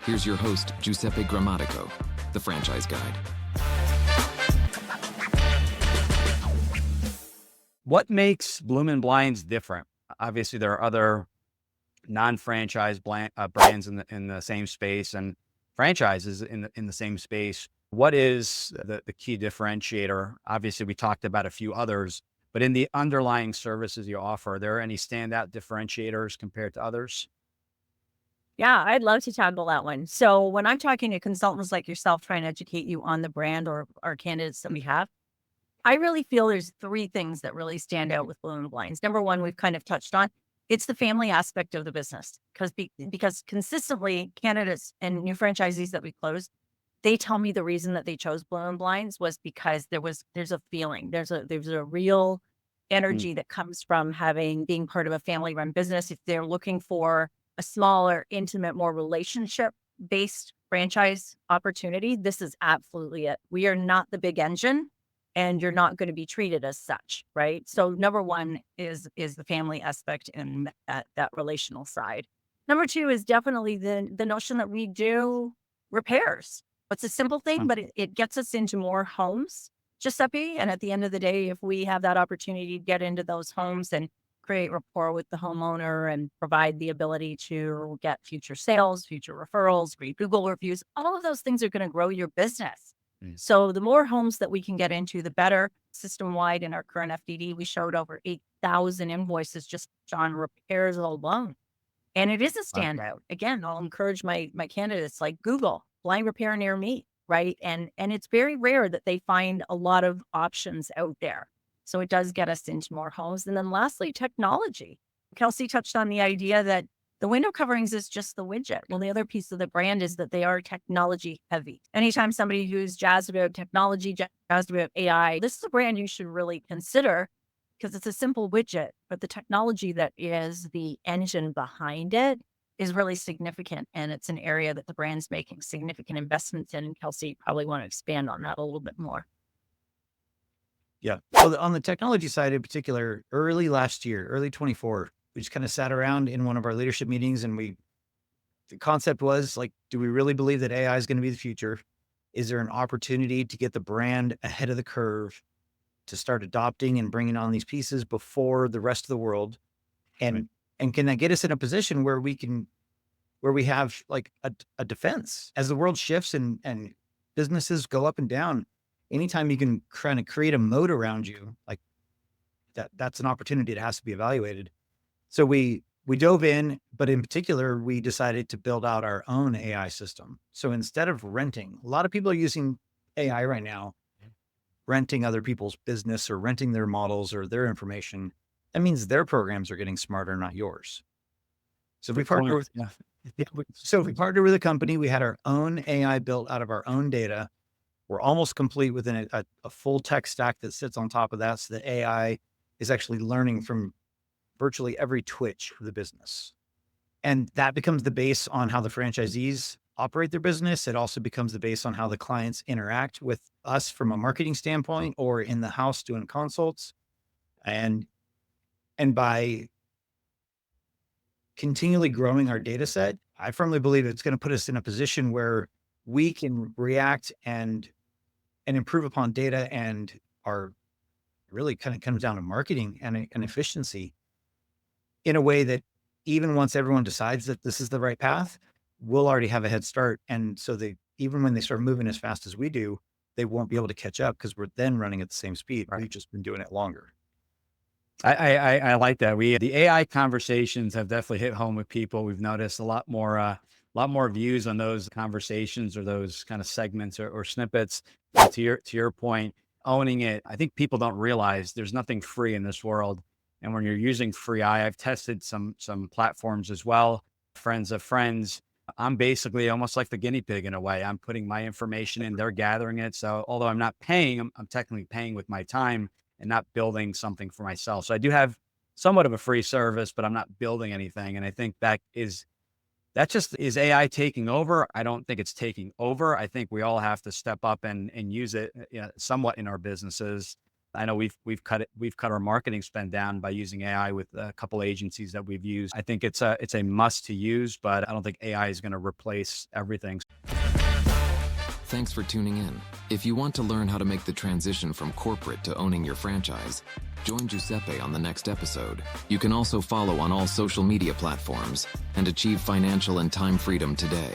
Here's your host, Giuseppe Grammatico, the franchise guide. What makes Bloomin Blinds different? Obviously, there are other non-franchise brands in the same space and franchises in the same space. What is the key differentiator? Obviously, we talked about a few others, but in the underlying services you offer, are there any standout differentiators compared to others? Yeah, I'd love to tackle that one. So when I'm talking to consultants like yourself, trying to educate you on the brand or our candidates that we have, I really feel there's three things that really stand out with Bloomin' Blinds. Number one, we've kind of touched on. It's the family aspect of the business because consistently candidates and new franchisees that we closed, they tell me the reason that they chose Bloomin' Blinds was because there's a feeling, there's a real Mm. energy that comes from being part of a family run business. If they're looking for a smaller, intimate, more relationship based franchise opportunity, this is absolutely it. We are not the big engine and you're not going to be treated as such, right? So number one is the family aspect and that relational side. Number two is definitely the notion that we do repairs. It's a simple thing, but it gets us into more homes, Giuseppe. And at the end of the day, if we have that opportunity to get into those homes and create rapport with the homeowner and provide the ability to get future sales, future referrals, read Google reviews, all of those things are going to grow your business. Mm. So the more homes that we can get into, the better. System-wide in our current FDD, we showed over 8,000 invoices just on repairs alone. And it is a Wow. standout. Again, I'll encourage my candidates like Google, blind repair near me, right? And it's very rare that they find a lot of options out there. So it does get us into more homes. And then lastly, technology. Kelsey touched on the idea that the window coverings is just the widget. Well, the other piece of the brand is that they are technology heavy. Anytime somebody who's jazzed about technology, jazzed about AI, this is a brand you should really consider because it's a simple widget, but the technology that is the engine behind it is really significant. And it's an area that the brand's making significant investments in. And Kelsey, you probably want to expand on that a little bit more. Yeah. So on the technology side in particular, early last year, early 24, we just kind of sat around in one of our leadership meetings and the concept was like, do we really believe that AI is going to be the future? Is there an opportunity to get the brand ahead of the curve to start adopting and bringing on these pieces before the rest of the world? And, and can that get us in a position where we have like a defense as the world shifts and businesses go up and down? Anytime you can kind of create a moat around you, like that's an opportunity that has to be evaluated. So we dove in, but in particular, we decided to build out our own AI system. So instead of renting, a lot of people are using AI right now, renting other people's business or renting their models or their information. That means their programs are getting smarter, not yours. So we partner with, so we partnered with a company. We had our own AI built out of our own data. We're almost complete with a full tech stack that sits on top of that. So the AI is actually learning from virtually every twitch of the business. And that becomes the base on how the franchisees operate their business. It also becomes the base on how the clients interact with us from a marketing standpoint or in the house doing consults. And by continually growing our data set, I firmly believe it's going to put us in a position where we can react and improve upon data and our really kind of comes down to marketing and efficiency in a way that even once everyone decides that this is the right path, we'll already have a head start. And so even when they start moving as fast as we do, they won't be able to catch up because we're then running at the same speed. Right. We've just been doing it longer. I like that. The AI conversations have definitely hit home with people. We've noticed a lot more views on those conversations or those kind of segments or snippets. But to your point, owning it, I think people don't realize there's nothing free in this world. And when you're using free AI, I've tested some platforms as well. Friends of friends. I'm basically almost like the guinea pig in a way. I'm putting my information in, they're gathering it. So although I'm not paying, I'm technically paying with my time and not building something for myself. So I do have somewhat of a free service, but I'm not building anything. And I think is AI taking over? I don't think it's taking over. I think we all have to step up and use it somewhat in our businesses. I know we've cut our marketing spend down by using AI with a couple agencies that we've used. I think it's a must to use, but I don't think AI is going to replace everything. Thanks for tuning in. If you want to learn how to make the transition from corporate to owning your franchise, join Giuseppe on the next episode. You can also follow on all social media platforms and achieve financial and time freedom today.